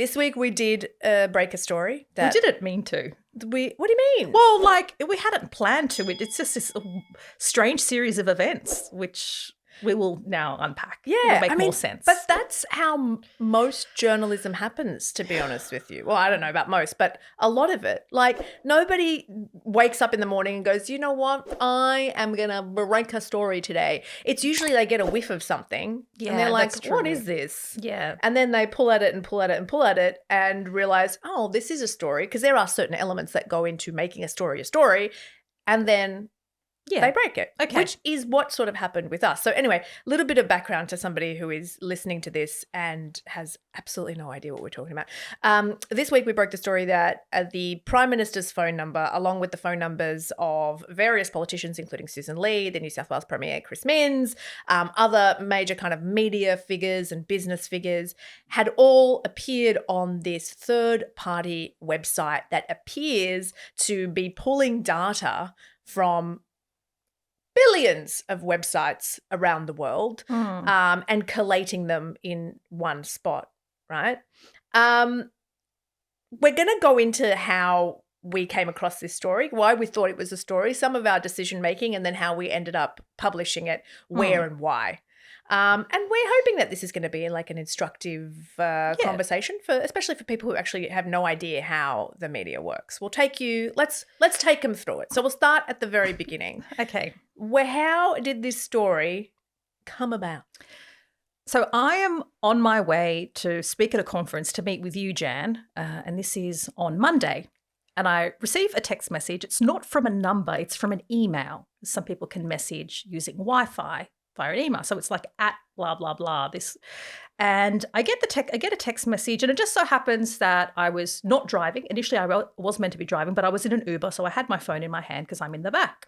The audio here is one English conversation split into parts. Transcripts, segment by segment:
This week we did break a story. We didn't mean to. What do you mean? Well, like we hadn't planned to. It's just this strange series of events, which we will now unpack. Yeah, it'll make more sense. But that's how most journalism happens, to be honest with you. Well, I don't know about most, but a lot of it. Like, nobody wakes up in the morning and goes, you know what, I am going to break a story today. It's usually they get a whiff of something and they're like, what is this? Yeah. And then they pull at it and pull at it and pull at it and realize, oh, this is a story, because there are certain elements that go into making a story, and then they break it, which is what sort of happened with us. So anyway, a little bit of background to somebody who is listening to this and has absolutely no idea what we're talking about. This week we broke the story that the Prime Minister's phone number, along with the phone numbers of various politicians, including Susan Lee, the New South Wales Premier Chris Minns, other major kind of media figures and business figures, had all appeared on this third-party website that appears to be pulling data from billions of websites around the world and collating them in one spot, right? We're going to go into how we came across this story, why we thought it was a story, some of our decision-making, and then how we ended up publishing it, where and why. And we're hoping that this is going to be like an instructive conversation, especially for people who actually have no idea how the media works. We'll take you, let's take them through it. So we'll start at the very beginning. Okay. How did this story come about? So I am on my way to speak at a conference to meet with you, Jan, and this is on Monday. And I receive a text message. It's not from a number, it's from an email. Some people can message using Wi-Fi via an email. So it's like at blah, blah, blah, this. And I get a text message, and it just so happens that I was not driving. Initially, I was meant to be driving, but I was in an Uber, so I had my phone in my hand because I'm in the back.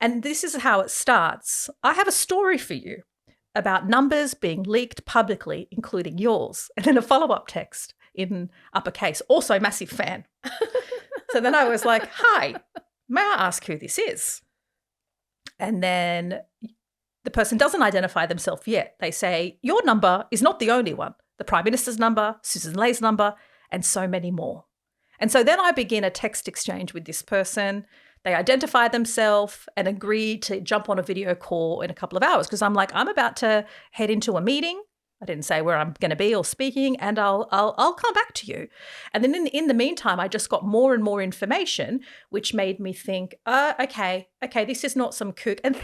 And this is how it starts. I have a story for you about numbers being leaked publicly, including yours. And then a follow-up text in uppercase, also massive fan. So then I was like, hi, may I ask who this is? And then the person doesn't identify themselves yet. They say, your number is not the only one. The Prime Minister's number, Susan Lee's number, and so many more. And so then I begin a text exchange with this person. They identify themselves and agree to jump on a video call in a couple of hours, because I'm like, I'm about to head into a meeting. I didn't say where I'm going to be or speaking, and I'll come back to you. And then in the meantime, I just got more and more information, which made me think, okay, this is not some kook. And,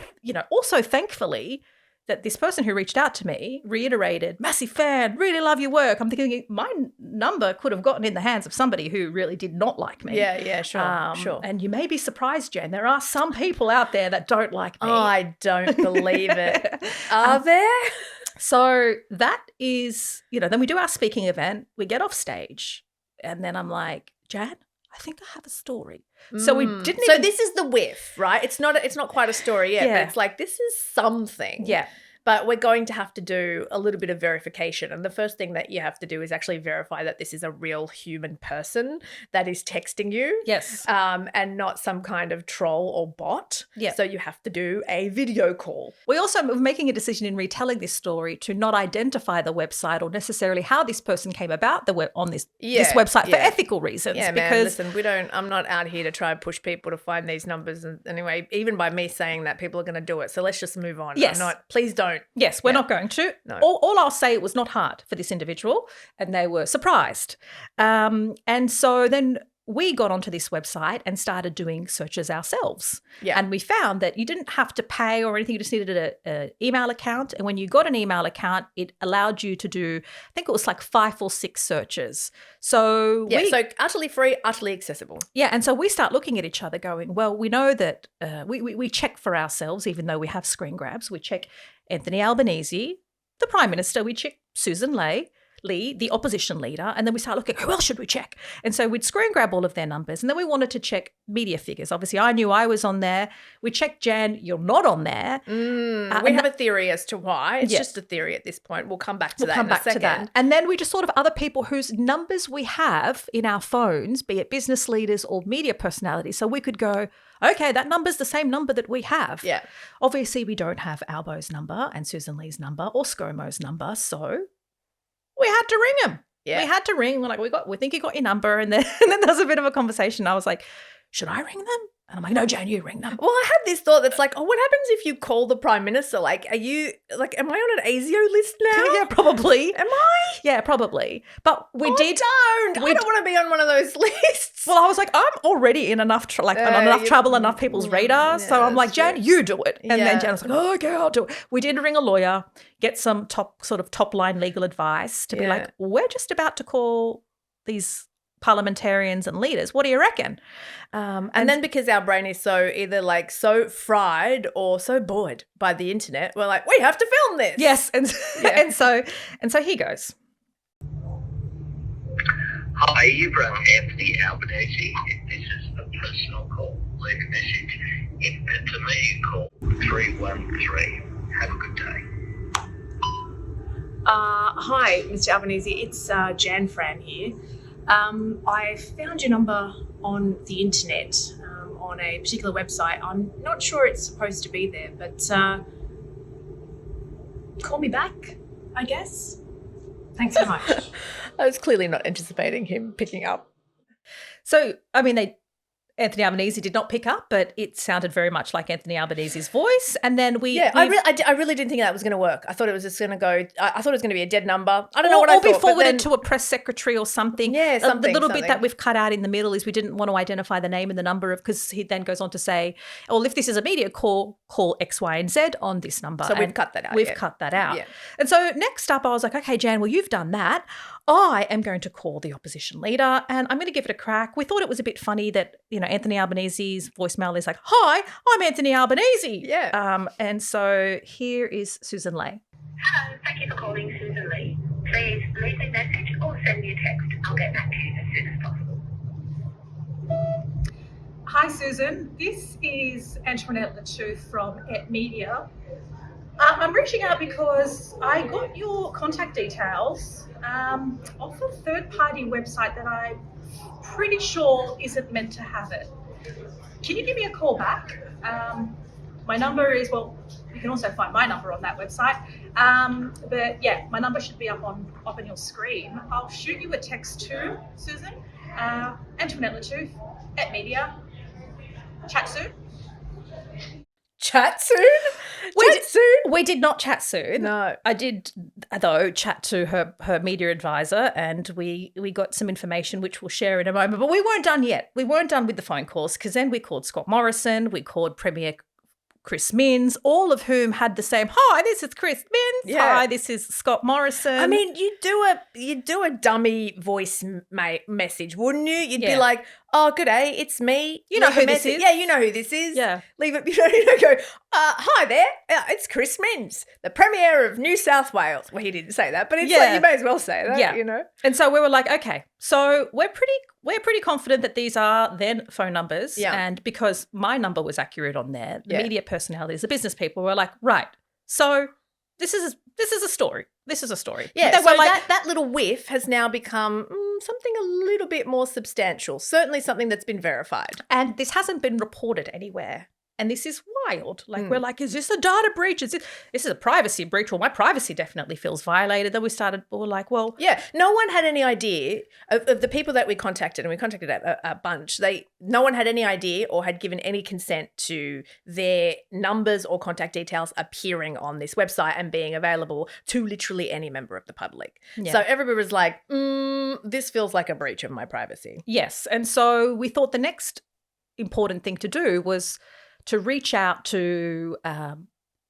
also thankfully that this person who reached out to me reiterated, massive fan, really love your work. I'm thinking my number could have gotten in the hands of somebody who really did not like me. Yeah, sure. And you may be surprised, Jen, there are some people out there that don't like me. Oh, I don't believe it. Are there? So that is, then we do our speaking event, we get off stage, and then I'm like, Jan, I think I have a story. So we didn't So this is the whiff, right? It's not quite a story yet, but it's like, this is something. Yeah. But we're going to have to do a little bit of verification. And the first thing that you have to do is actually verify that this is a real human person that is texting you. Yes. And not some kind of troll or bot. Yeah. So you have to do a video call. We also were making a decision in retelling this story to not identify the website or necessarily how this person came about this website for ethical reasons. Yeah, because man, listen, I'm not out here to try and push people to find these numbers. And anyway, even by me saying that, people are going to do it. So let's just move on. Yes. Please don't. Yes, we're not going to. No. All I'll say, it was not hard for this individual, and they were surprised. And so then we got onto this website and started doing searches ourselves. Yeah. And we found that you didn't have to pay or anything. You just needed an email account. And when you got an email account, it allowed you to do, I think it was like 5 or 6 searches. So so utterly free, utterly accessible. Yeah. And so we start looking at each other going, well, we know that we check for ourselves, even though we have screen grabs. We check Anthony Albanese, the Prime Minister. We check Susan Lee, the opposition leader, and then we start looking, who else should we check? And so we'd screen grab all of their numbers, and then we wanted to check media figures. Obviously, I knew I was on there. We checked, Jan, you're not on there. We have a theory as to why. It's just a theory at this point. We'll come back to that in a second. And then we just sort of other people whose numbers we have in our phones, be it business leaders or media personalities, so we could go, okay, that number's the same number that we have. Yeah. Obviously, we don't have Albo's number and Susan Lee's number or ScoMo's number, so we had to ring them. Yeah. We had to ring. We're like, we think you got your number. And then there was a bit of a conversation. I was like, should I ring them? And I'm like, no, Jan, you ring them. Well, I had this thought that's like, oh, what happens if you call the Prime Minister? Like, are you, like, am I on an ASIO list now? Yeah, probably. Am I? Yeah, probably. But we did. I don't want to be on one of those lists. Well, I was like, I'm already in enough trouble, enough people's radar. So I'm like, Jan, you do it. And then Jan was like, oh, okay, I'll do it. We did ring a lawyer, get some top line legal advice to be like, we're just about to call these parliamentarians and leaders. What do you reckon? And then because our brain is so either like so fried or so bored by the internet, we're like, we have to film this. Yes. And so here goes. Hi, you've rung Anthony Albanese. This is a personal call. Leave a message. Input to me, call 313. Have a good day. Hi, Mr. Albanese. It's Jan Fran here. I found your number on the internet on a particular website. I'm not sure it's supposed to be there, but call me back, I guess. Thanks so much. I was clearly not anticipating him picking up. So, I mean, Anthony Albanese did not pick up, but it sounded very much like Anthony Albanese's voice. And then I really didn't think that was going to work. I thought it was just going to go. I thought it was going to be a dead number. I don't know what I thought. Or be forwarded to a press secretary or something. Yeah, something. The little bit that we've cut out in the middle is we didn't want to identify the name and the number of, because he then goes on to say, well, if this is a media call X, Y, and Z on this number. So we've cut that out. We've cut that out. Yeah. And so next up, I was like, okay, Jan, well, you've done that. I am going to call the opposition leader and I'm going to give it a crack. We thought it was a bit funny that, Anthony Albanese's voicemail is like, hi, I'm Anthony Albanese. Yeah. And so here is Susan Lay. Hello, thank you for calling Susan Lee. Please leave a message or send me a text. I'll get back to you as soon as possible. Hi Susan, this is Antoinette Latouche from Et Media. I'm reaching out because I got your contact details off a third-party website that I'm pretty sure isn't meant to have it. Can you give me a call back? My number is, well, you can also find my number on that website. But yeah, my number should be up on your screen. I'll shoot you a text too, Susan. Antoinette Latouche, Et Media. Chat soon. Chat soon? We did not chat soon. No. I did, though, chat to her media advisor and we got some information which we'll share in a moment. But we weren't done yet. We weren't done with the phone calls because then we called Scott Morrison, we called Premier Chris Minns, all of whom had the same, hi, this is Chris Minns. Yeah. Hi, this is Scott Morrison. I mean, you'd do a dummy voice message, wouldn't you? You'd be like, oh, good day, it's me. You know who this is. Yeah, you know who this is. Yeah. Leave it, you go, hi there, it's Chris Minns, the Premier of New South Wales. Well, he didn't say that, but it's like, you may as well say that, And so we were like, okay, so we're pretty confident that these are then phone numbers. Yeah. And because my number was accurate on there, the media personalities, the business people were like, right, so this is a story. This is a story. Yeah, They so were like, that little whiff has now become something a little bit more substantial, certainly something that's been verified. and this hasn't been reported anywhere. And this is wild. Like, we're like, is this a data breach? This is a privacy breach. Well, my privacy definitely feels violated. Then we were like, well. Yeah, no one had any idea of the people that we contacted, and we contacted a bunch. No one had any idea or had given any consent to their numbers or contact details appearing on this website and being available to literally any member of the public. Yeah. So everybody was like, this feels like a breach of my privacy. Yes. And so we thought the next important thing to do was to reach out to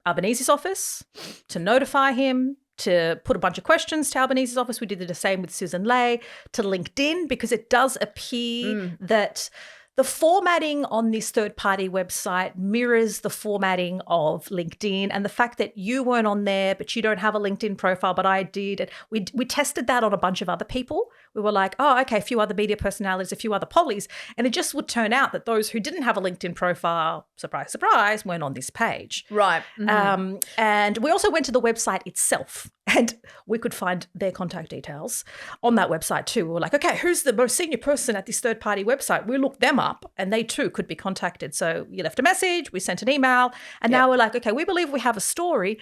Albanese's office, to notify him, to put a bunch of questions to Albanese's office. We did the same with Susan Lay, to LinkedIn, because it does appear that the formatting on this third-party website mirrors the formatting of LinkedIn, and the fact that you weren't on there, but you don't have a LinkedIn profile, but I did. And we tested that on a bunch of other people. We were like, oh, okay, a few other media personalities, a few other pollies, and it just would turn out that those who didn't have a LinkedIn profile, surprise, surprise, weren't on this page. Right. Mm-hmm. And we also went to the website itself, and we could find their contact details on that website too. We were like, okay, who's the most senior person at this third-party website? We looked them up, and they too could be contacted. So you left a message, we sent an email, and now we're like, okay, we believe we have a story.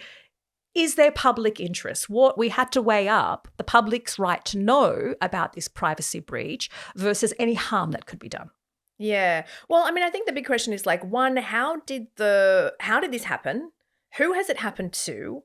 is there public interest? What we had to weigh up the public's right to know about this privacy breach versus any harm that could be done. Yeah. Well, I mean, I think the big question is like, one, how did this happen? Who has it happened to?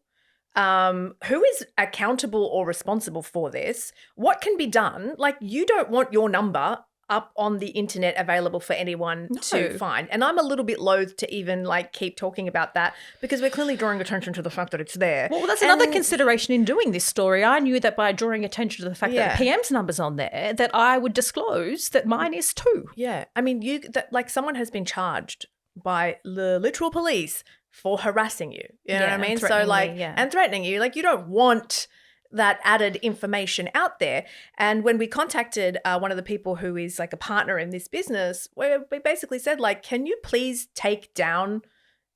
Who is accountable or responsible for this? What can be done? Like, you don't want your number up on the internet available for anyone to find. And I'm a little bit loath to even like keep talking about that because we're clearly drawing attention to the fact that it's there. Well, that's another consideration in doing this story. I knew that by drawing attention to the fact that the PM's number's on there, that I would disclose that mine is too. Yeah. I mean, like someone has been charged by the literal police for harassing you. You know what I mean? So like, and threatening you. Like, you don't want that added information out there. And when we contacted one of the people who is like a partner in this business, we basically said like, can you please take down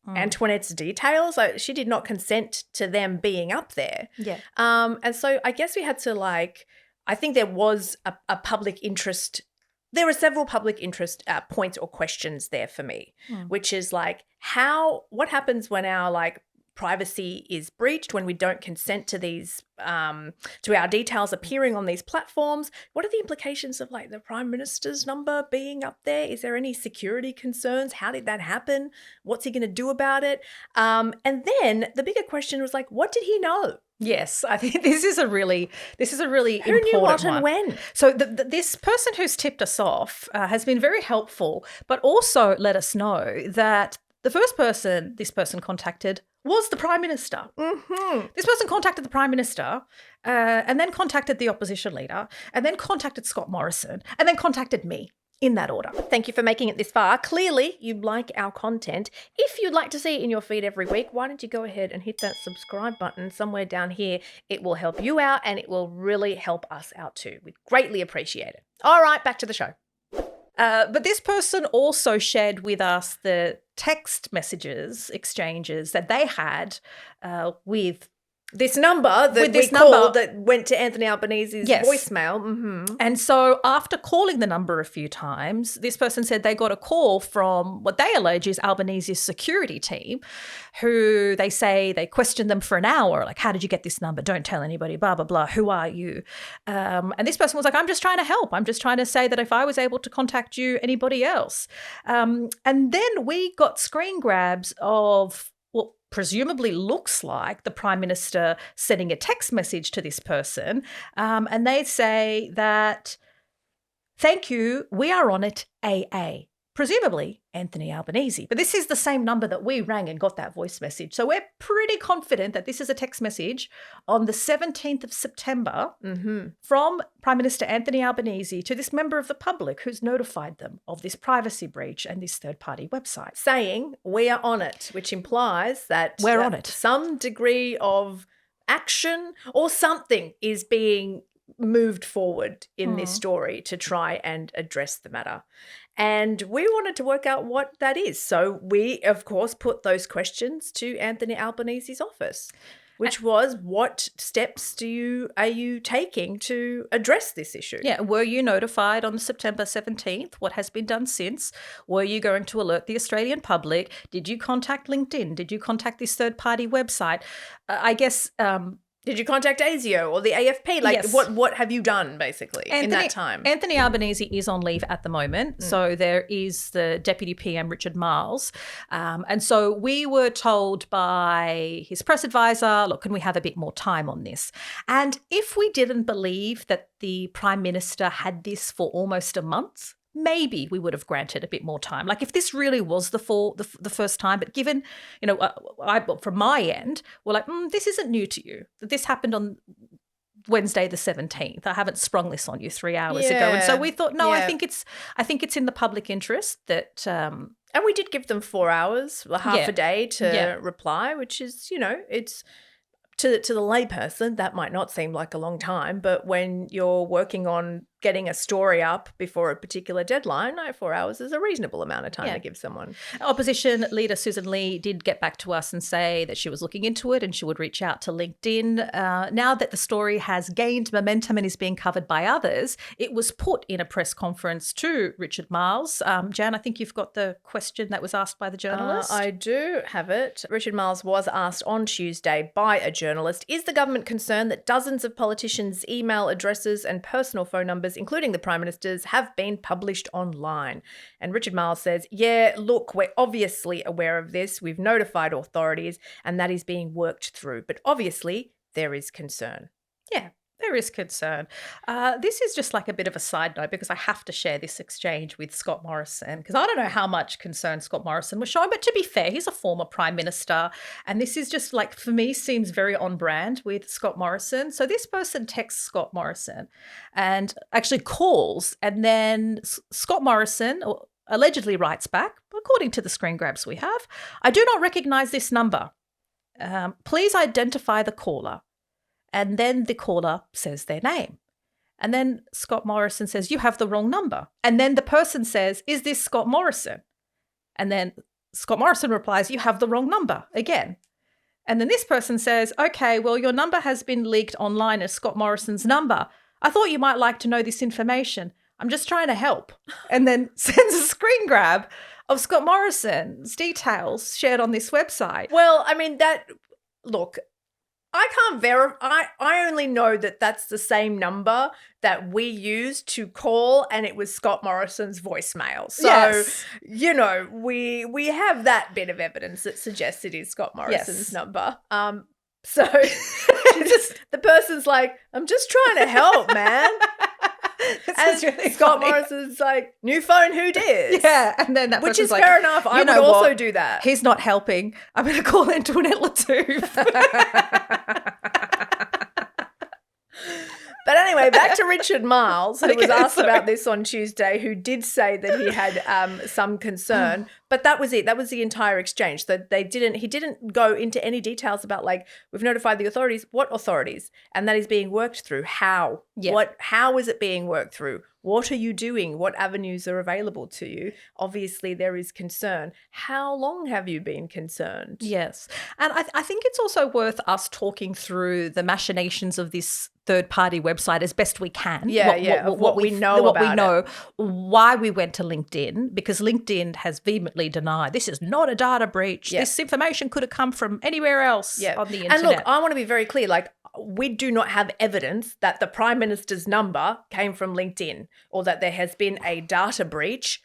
Antoinette's details? Like, she did not consent to them being up there. Yeah. And so I guess we had to like, I think there was a public interest. There were several public interest points or questions there for me, which is like what happens when our like privacy is breached, when we don't consent to these, to our details appearing on these platforms? What are the implications of like the Prime Minister's number being up there? Is there any security concerns? How did that happen? What's he going to do about it? And then the bigger question was like, what did he know? Yes, I think this is a really Who important knew what one. and when? So this person who's tipped us off has been very helpful, but also let us know that the first person this person contacted was the Prime Minister. Mm-hmm. This person contacted the Prime Minister and then contacted the opposition leader and then contacted Scott Morrison and then contacted me. In that order. Thank you for making it this far. Clearly, you like our content. If you'd like to see it in your feed every week, why don't you go ahead and hit that subscribe button somewhere down here. It will help you out and it will really help us out too. We'd greatly appreciate it. All right, back to the show. But this person also shared with us the text exchanges that they had with this number that called that went to Anthony Albanese's voicemail. Mm-hmm. And so after calling the number a few times, this person said they got a call from what they allege is Albanese's security team, who they say they questioned them for an hour, like, how did you get this number? Don't tell anybody, blah, blah, blah. Who are you? And this person was like, I'm just trying to help. I'm just trying to say that if I was able to contact you, anybody else. And then we got screen grabs of what presumably looks like the Prime Minister sending a text message to this person. And they say that, thank you, we are on it, AA. Presumably Anthony Albanese. But this is the same number that we rang and got that voice message. So we're pretty confident that this is a text message on the 17th of September from Prime Minister Anthony Albanese to this member of the public who's notified them of this privacy breach and this third-party website. Saying we are on it, which implies that we're on it. Some degree of action or something is being moved forward in this story to try and address the matter. And we wanted to work out what that is. So we, of course, put those questions to Anthony Albanese's office, which was, what steps are you taking to address this issue? Yeah. Were you notified on September 17th? What has been done since? Were you going to alert the Australian public? Did you contact LinkedIn? Did you contact this third-party website? I guess... Did you contact ASIO or the AFP? Like, yes. What have you done, basically, in that time? Anthony Albanese is on leave at the moment. So there is the Deputy PM, Richard Miles. And so we were told by his press advisor, look, can we have a bit more time on this? And if we didn't believe that the Prime Minister had this for almost a month, maybe we would have granted a bit more time. Like, if this really was the first time, but given, from my end, we're like, this isn't new to you. This happened on Wednesday the 17th. I haven't sprung this on you 3 hours ago. And so we thought, no, I think it's in the public interest that... and we did give them 4 hours, half a day to reply, which is, it's... To the layperson, that might not seem like a long time, but when you're working on getting a story up before a particular deadline, 4 hours is a reasonable amount of time to give someone. Opposition leader Susan Lee did get back to us and say that she was looking into it and she would reach out to LinkedIn. Now that the story has gained momentum and is being covered by others, it was put in a press conference to Richard Marles. Jan, I think you've got the question that was asked by the journalist. I do have it. Richard Marles was asked on Tuesday by a journalist, is the government concerned that dozens of politicians' email addresses and personal phone numbers, including the Prime Minister's, have been published online? And Richard Marles says, yeah, look, we're obviously aware of this. We've notified authorities and that is being worked through. But obviously there is concern. Yeah. There is concern. This is just like a bit of a side note because I have to share this exchange with Scott Morrison because I don't know how much concern Scott Morrison was showing, but to be fair, he's a former Prime Minister and this is just like, for me, seems very on brand with Scott Morrison. So this person texts Scott Morrison and actually calls, and then Scott Morrison allegedly writes back, according to the screen grabs we have, I do not recognise this number. Please identify the caller. And then the caller says their name. And then Scott Morrison says, you have the wrong number. And then the person says, is this Scott Morrison? And then Scott Morrison replies, you have the wrong number again. And then this person says, okay, well, your number has been leaked online as Scott Morrison's number. I thought you might like to know this information. I'm just trying to help. And then sends a screen grab of Scott Morrison's details shared on this website. Well, I mean, look, I can't verify. I only know that that's the same number that we used to call, and it was Scott Morrison's voicemail. So, yes. We have that bit of evidence that suggests it is Scott Morrison's number. So the person's like, I'm just trying to help, man. And really Scott Morrison's like, new phone, who did? Yeah, and then that which is like, fair enough. I would also do that. He's not helping. I'm going to call Antoinette Lattouf. But anyway, back to Richard Marles, who was asked about this on Tuesday, who did say that he had some concern. But that was it. That was the entire exchange. So he didn't go into any details about, like, we've notified the authorities. What authorities? And that is being worked through. How? Yeah. How is it being worked through? What are you doing? What avenues are available to you? Obviously, there is concern. How long have you been concerned? Yes. And I think it's also worth us talking through the machinations of this third-party website as best we can. What we know about it. Why we went to LinkedIn, because LinkedIn has vehemently denied this is not a data breach. This information could have come from anywhere else on the internet. And look, I want to be very clear, like, we do not have evidence that the Prime Minister's number came from LinkedIn or that there has been a data breach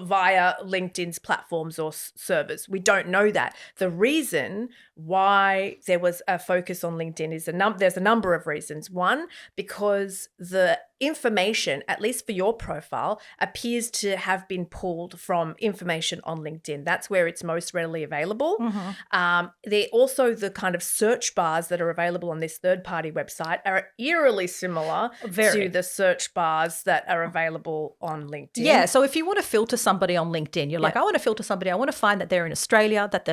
via LinkedIn's platforms or servers. We don't know that. The reason why there was a focus on LinkedIn is there's a number of reasons. One, because the information, at least for your profile, appears to have been pulled from information on LinkedIn. That's where it's most readily available. Mm-hmm. They're also the kind of search bars that are available on this third-party website are eerily similar to the search bars that are available on LinkedIn. Yeah, so if you want to filter somebody on LinkedIn, you're like, I want to filter somebody. I want to find that they're in Australia, that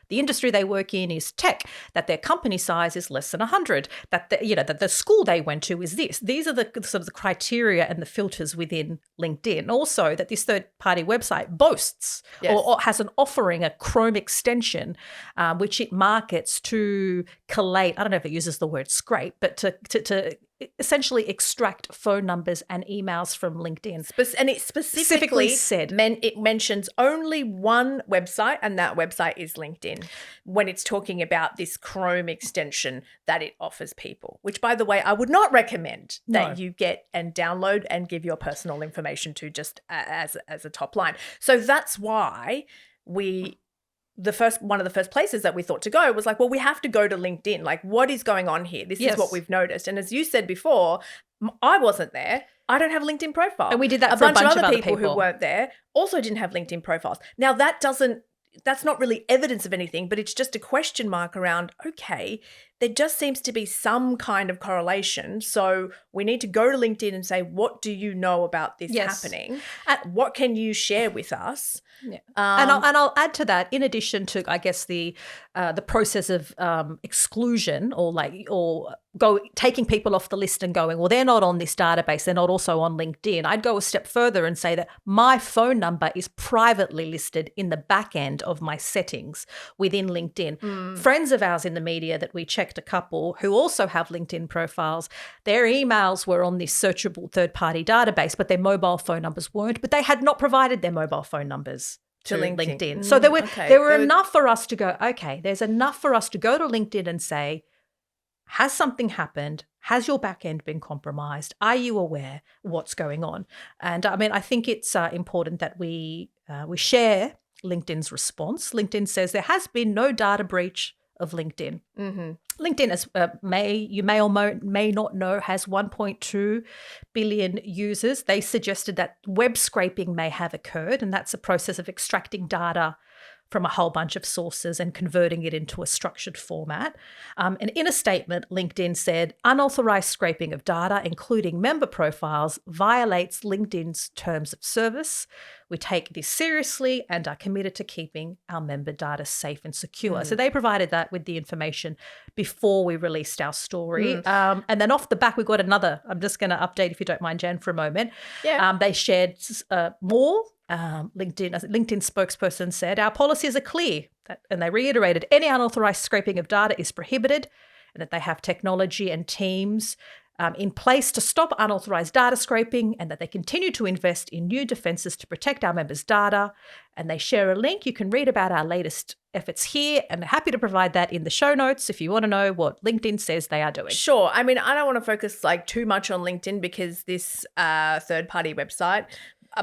the industry they work in is tech, that their company size is less than 100, that the school they went to is this. These are the sort of the criteria and the filters within LinkedIn. Also, that this third-party website boasts or has an offering, a Chrome extension, which it markets to collate. I don't know if it uses the word scrape, but to essentially extract phone numbers and emails from LinkedIn. And it specifically said it mentions only one website, and that website is LinkedIn, when it's talking about this Chrome extension that it offers people, which, by the way, I would not recommend that you get and download and give your personal information to just as a top line. So that's why one of the first places that we thought to go was like, well, we have to go to LinkedIn. Like, what is going on here? This is what we've noticed. And as you said before, I wasn't there. I don't have a LinkedIn profile. And we did that for a bunch of other people who weren't there also didn't have LinkedIn profiles. Now, that's not really evidence of anything, but it's just a question mark around, okay, there just seems to be some kind of correlation. So we need to go to LinkedIn and say, what do you know about this happening? What can you share with us? Yeah. And I'll add to that, in addition to, I guess, the process of exclusion or taking people off the list and going, well, they're not on this database, they're not also on LinkedIn. I'd go a step further and say that my phone number is privately listed in the back end of my settings within LinkedIn. Friends of ours in the media that we checked, a couple who also have LinkedIn profiles, their emails were on this searchable third-party database, but their mobile phone numbers weren't, but they had not provided their mobile phone numbers to LinkedIn. So there were enough for us to go, okay, there's enough for us to go to LinkedIn and say, has something happened? Has your back end been compromised? Are you aware what's going on? And I mean, I think it's important that we share LinkedIn's response. LinkedIn says there has been no data breach of LinkedIn. LinkedIn, as you may or may not know, has 1.2 billion users. They suggested that web scraping may have occurred, and that's a process of extracting data from a whole bunch of sources and converting it into a structured format. And in a statement, LinkedIn said, unauthorized scraping of data, including member profiles, violates LinkedIn's terms of service. We take this seriously and are committed to keeping our member data safe and secure. So they provided that with the information before we released our story. And then off the back, we got another. I'm just going to update, if you don't mind, Jan, for a moment. Yeah. They shared more. LinkedIn spokesperson said, our policies are clear, and they reiterated any unauthorized scraping of data is prohibited, and that they have technology and teams in place to stop unauthorized data scraping, and that they continue to invest in new defenses to protect our members' data. And they share a link. You can read about our latest efforts here, and they're happy to provide that in the show notes if you want to know what LinkedIn says they are doing. Sure. I mean, I don't want to focus too much on LinkedIn because this third-party website,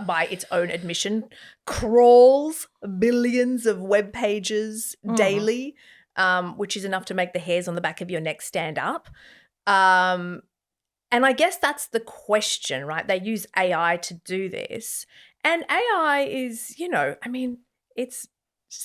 by its own admission, crawls billions of web pages daily, which is enough to make the hairs on the back of your neck stand up. And I guess that's the question, right? They use AI to do this. And AI is, it's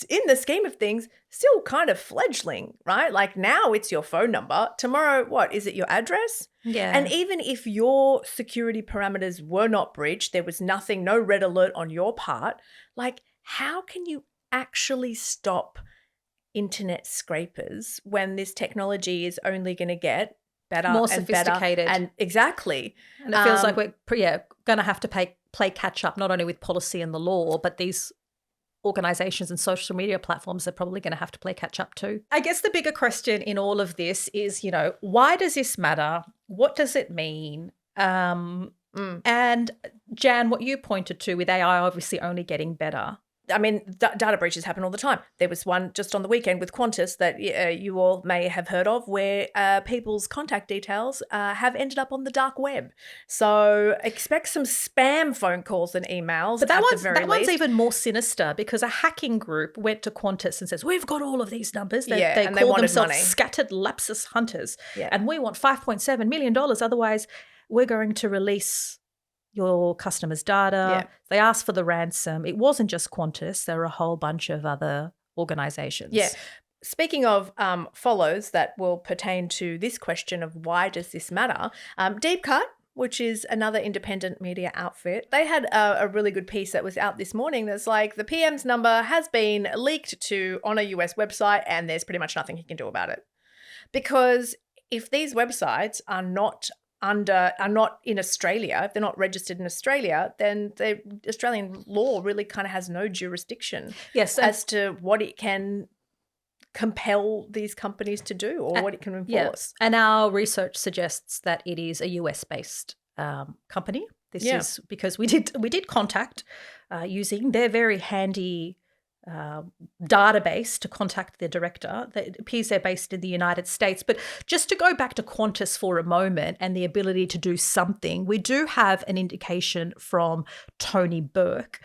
in the scheme of things still kind of fledgling, right? Like now it's your phone number. Tomorrow, what? Is it your address? Yeah. And even if your security parameters were not breached, there was no red alert on your part, like how can you actually stop internet scrapers when this technology is only going to get better, more and sophisticated, better, and exactly. And it feels like we're going to have to play catch up, not only with policy and the law, but these organizations and social media platforms are probably going to have to play catch up too. I guess the bigger question in all of this is, why does this matter? What does it mean? And Jan, what you pointed to with AI obviously only getting better. I mean, data breaches happen all the time. There was one just on the weekend with Qantas that you all may have heard of, where people's contact details have ended up on the dark web. So expect some spam phone calls and emails. But that one's even more sinister, because a hacking group went to Qantas and says, we've got all of these numbers. They call themselves money. Scattered lapsus hunters. Yeah. And we want $5.7 million. Otherwise, we're going to release your customers' data. Yeah. They asked for the ransom. It wasn't just Qantas. There were a whole bunch of other organizations. Yeah. Speaking of follows that will pertain to this question of why does this matter, Deep Cut, which is another independent media outfit, they had a really good piece that was out this morning that's like, the PM's number has been leaked on a US website and there's pretty much nothing he can do about it. Because if these websites are not in Australia, if they're not registered in Australia, then the Australian law really kind of has no jurisdiction as to what it can compel these companies to do or what it can enforce. Yes. And our research suggests that it is a US-based company. This is because we did contact using their very handy database to contact their director. It appears they're based in the United States. But just to go back to Qantas for a moment and the ability to do something, we do have an indication from Tony Burke,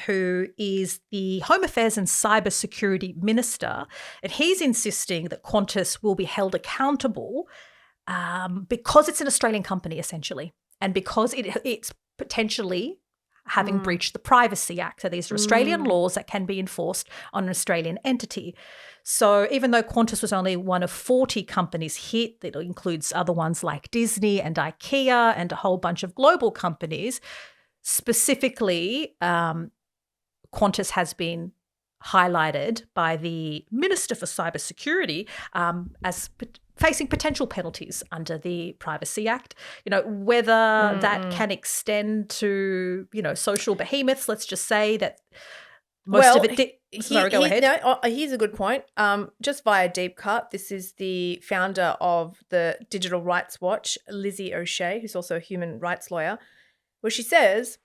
who is the Home Affairs and Cybersecurity Minister, and he's insisting that Qantas will be held accountable because it's an Australian company, essentially, and because it's potentially having breached the Privacy Act. So these are Australian laws that can be enforced on an Australian entity. So even though Qantas was only one of 40 companies hit, that includes other ones like Disney and IKEA and a whole bunch of global companies, specifically Qantas has been highlighted by the Minister for Cybersecurity as facing potential penalties under the Privacy Act. Whether that can extend to, social behemoths, let's just say that most of it Sorry, go ahead. Here's a good point. Just via Deep Cut, this is the founder of the Digital Rights Watch, Lizzie O'Shea, who's also a human rights lawyer, where she says,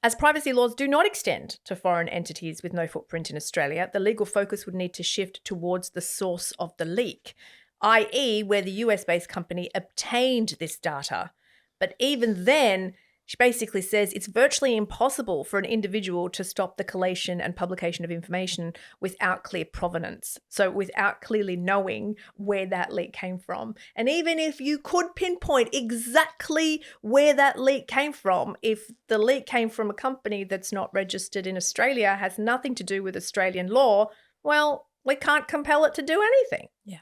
as privacy laws do not extend to foreign entities with no footprint in Australia, the legal focus would need to shift towards the source of the leak, i.e. where the US-based company obtained this data. But even then, she basically says it's virtually impossible for an individual to stop the collation and publication of information without clear provenance. So without clearly knowing where that leak came from. And even if you could pinpoint exactly where that leak came from, if the leak came from a company that's not registered in Australia, has nothing to do with Australian law, well, we can't compel it to do anything. Yeah.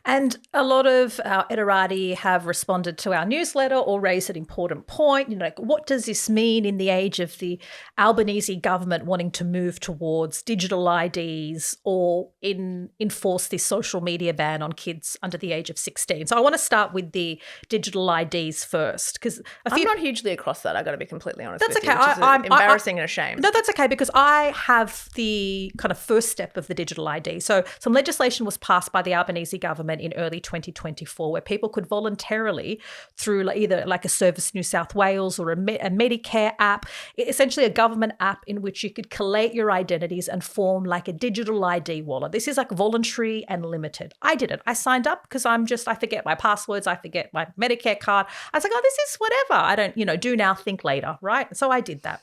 And a lot of our Eterati have responded to our newsletter or raised an important point. What does this mean in the age of the Albanese government wanting to move towards digital IDs or enforce this social media ban on kids under the age of 16? So I want to start with the digital IDs first, because I'm not hugely across that. I've got to be completely honest. That's with okay. You, which is embarrassing and a shame. No, that's okay, because I have the kind of first step of the digital ID. So some legislation was passed by the Albanese government in early 2024 where people could voluntarily, through either like a Service New South Wales or a Medicare app, essentially a government app in which you could collate your identities and form like a digital ID wallet. This is like voluntary and limited. I did it. I signed up because I forget my passwords. I forget my Medicare card. I was like, this is whatever. I don't, do now, think later, right? So I did that.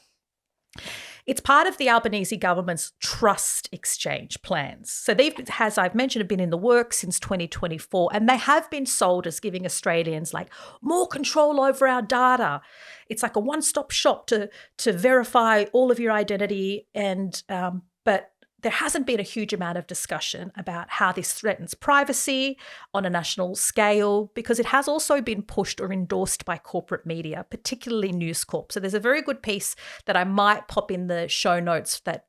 It's part of the Albanese government's trust exchange plans. So these, as I've mentioned, have been in the works since 2024, and they have been sold as giving Australians like more control over our data. It's like a one-stop shop to verify all of your identity, and but there hasn't been a huge amount of discussion about how this threatens privacy on a national scale, because it has also been pushed or endorsed by corporate media, particularly News Corp. So there's a very good piece that I might pop in the show notes that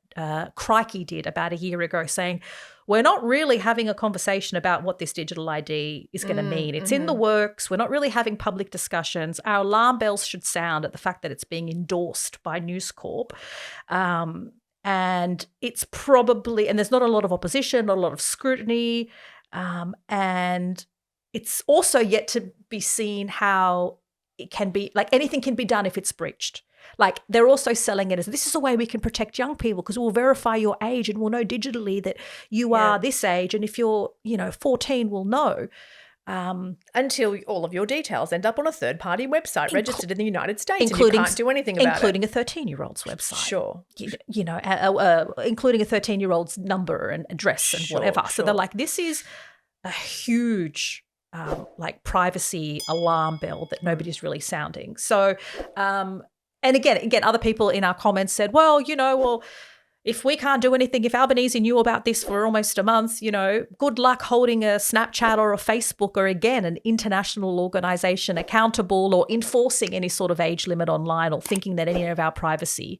Crikey did about a year ago, saying we're not really having a conversation about what this digital ID is going to mean. It's in the works. We're not really having public discussions. Our alarm bells should sound at the fact that it's being endorsed by News Corp. And it's probably, and there's not a lot of opposition, not a lot of scrutiny, and it's also yet to be seen how it can be, like anything can be done if it's breached. Like they're also selling it as this is a way we can protect young people because we'll verify your age and we'll know digitally that you are this age, and if you're 14, we'll know. Until all of your details end up on a third-party website registered in the United States, and you can't do anything about it. Including a 13-year-old's website. Sure. Including a 13-year-old's number and address and whatever. So they're like, this is a huge privacy alarm bell that nobody's really sounding. So, and again, other people in our comments said, well, if we can't do anything, if Albanese knew about this for almost a month, good luck holding a Snapchat or a Facebook or, again, an international organisation accountable or enforcing any sort of age limit online or thinking that any of our privacy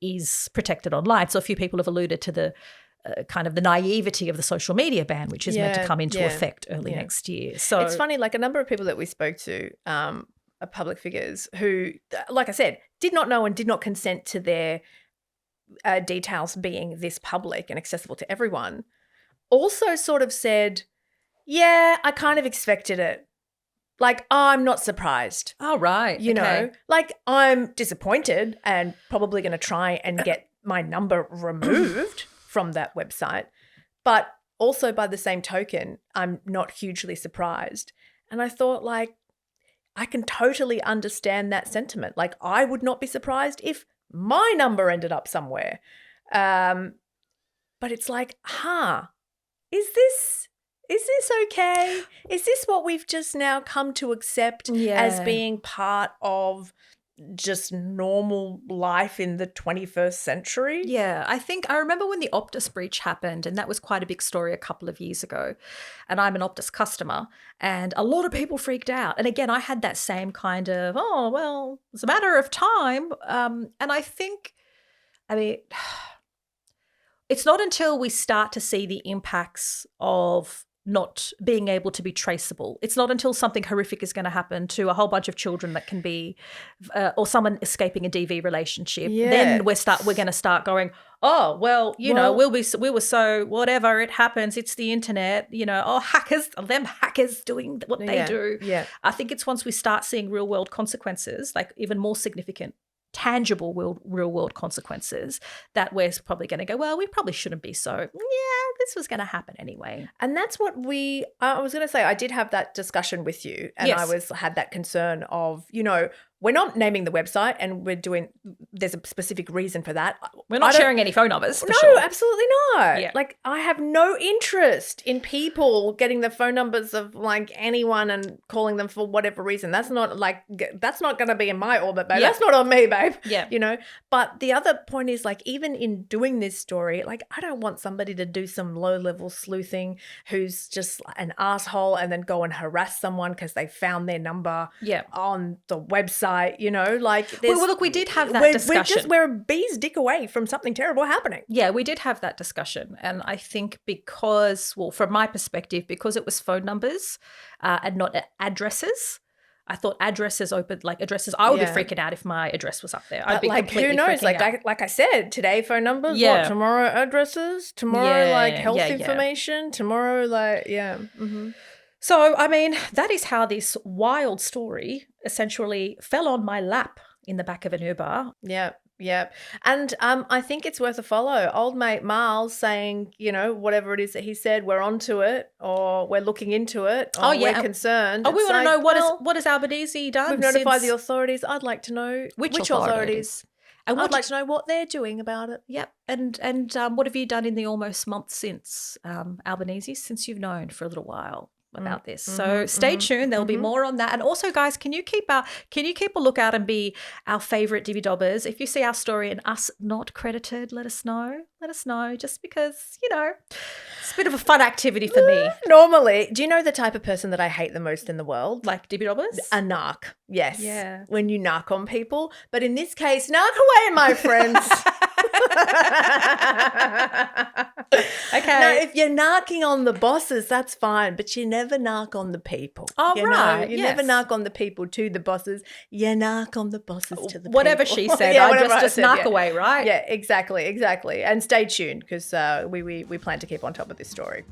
is protected online. So a few people have alluded to the kind of the naivety of the social media ban, which is meant to come into effect early next year. So it's funny, like a number of people that we spoke to are public figures who, like I said, did not know and did not consent to their details being this public and accessible to everyone, also sort of said, yeah, I kind of expected it. Like, I'm not surprised. Oh, right. You know, like I'm disappointed and probably going to try and get my number removed from that website. But also by the same token, I'm not hugely surprised. And I thought, like, I can totally understand that sentiment. Like, I would not be surprised if my number ended up somewhere. But it's like, is this okay? Is this what we've just now come to accept as being part of just normal life in the 21st century. Yeah, I remember when the Optus breach happened, and that was quite a big story a couple of years ago. And I'm an Optus customer, and a lot of people freaked out. And again, I had that same kind of, oh, well, it's a matter of time. And I think, it's not until we start to see the impacts of not being able to be traceable. It's not until something horrific is going to happen to a whole bunch of children that can be, or someone escaping a DV relationship. Yeah. Then we're going to start going, oh, well, you know, we were so whatever, it happens. It's the internet, you know, oh, hackers doing what they do. Yeah. I think it's once we start seeing real world consequences, like even more significant, tangible real world consequences, that we're probably going to go, well, we probably shouldn't be so, this was going to happen anyway. And that's what I was going to say, I did have that discussion with you, and Yes. I had that concern of, you know, we're not naming the website, and there's a specific reason for that. We're not sharing any phone numbers. No, sure. absolutely not. Yeah. Like, I have no interest in people getting the phone numbers of like anyone and calling them for whatever reason. That's not going to be in my orbit, babe. Yeah. That's not on me, babe. Yeah. You know, but the other point is, like, even in doing this story, like, I don't want somebody to do some low level sleuthing who's just an asshole and then go and harass someone because they found their number on the website. You know, like, well, look, we did have that discussion. We're a bee's dick away from something terrible happening. Yeah, we did have that discussion. And I think because, well, from my perspective, because it was phone numbers and not addresses, I thought addresses opened, like addresses, I would be freaking out if my address was up there. I'd be like, completely who knows? freaking out. Like I said, today phone numbers, tomorrow addresses, tomorrow health information, tomorrow Mm-hmm. So, I mean, that is how this wild story essentially fell on my lap in the back of an Uber. Yeah. Yeah. And I think it's worth a follow. Old mate Miles saying, you know, whatever it is that he said, we're onto it, or we're looking into it, or we're concerned. Oh, we want to know what has Albanese done? We've notified the authorities. I'd like to know which authorities. And I'd like to know what they're doing about it. Yep. And what have you done in the almost month since, Albanese, since you've known for a little while about this? So stay tuned. There'll be more on that. And also, guys, can you keep a lookout and be our favorite Divvy Dobbers? If you see our story and us not credited, let us know. Let us know, just because, you know, it's a bit of a fun activity for me. Normally, do you know the type of person that I hate the most in the world? Like Divvy Dobbers? A narc. Yes. Yeah. When you narc on people. But in this case, narc away, my friends. Okay. No, if you're narking on the bosses, that's fine, but you never narc on the people. Oh, right. You never narc on the people to the bosses. You narc on the bosses to the whatever people. She said. Just narc away, right? Yeah, exactly. And stay tuned, because we plan to keep on top of this story.